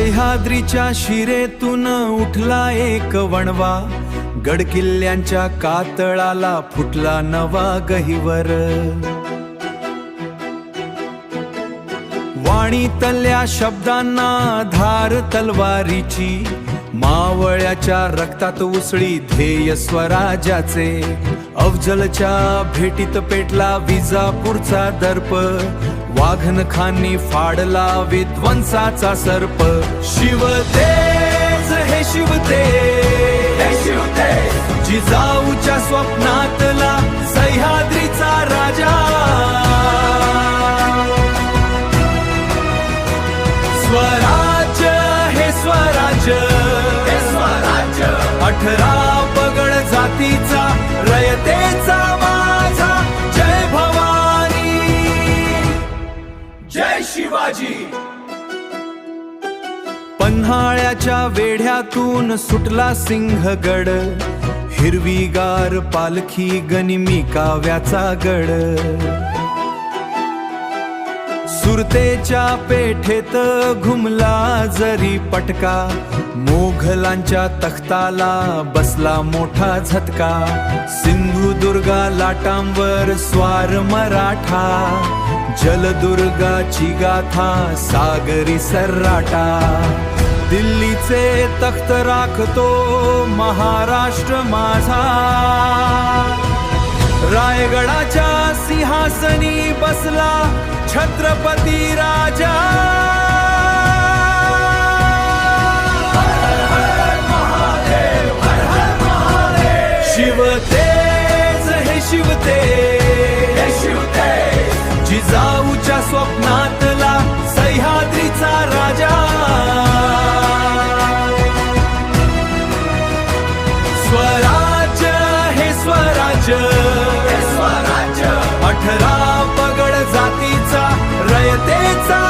सह्याद्रीच्या शिरेतून उठला एक वणवा, गडकिल्ल्यांच्या कातळाला फुटला नवा गहिवर। वाणीतल्या शब्दांना धार तलवारीची, मावळ्याच्या रक्तात उसळी ध्येय स्वराज्याचे। अफजलच्या भेटीत पेटला विजापूरचा दर्प, वाघनखांनी फाडला विध्वंसाचा सर्प। शिवतेज हे शिवतेज, जिजाऊच्या स्वप्नातला सह्याद्रीचा राजा। स्वराज्य हे स्वराज्य, 18 पगड जातीचा रयतेचा माझा। जय भवानी, जय शिवाजी। पन्हाळ्याच्या वेढ्यातून सुटला सिंहगड, हिरवीगार पालखी गनिमी काव्याचा गड। सुरतेच्या पेठेत घुमला जरी पटका, मोघलांच्या तख्ताला बसला मोठा झटका। सिंधुदुर्गा लाटांवर स्वार मराठा, जलदुर्गाची गाथा सागरी सर्राटा। दिल्लीचे तख्त राखतो महाराष्ट्र माझा, रायगडाच्या सिंहासनी बसला छत्रपती राजा। शिवतेज हे शिवतेज, जिजाऊच्या स्वप्नातला सह्याद्रीचा राजा। स्वराज्य हे स्वराज्य, 18 पगड जातीचा रयतेचा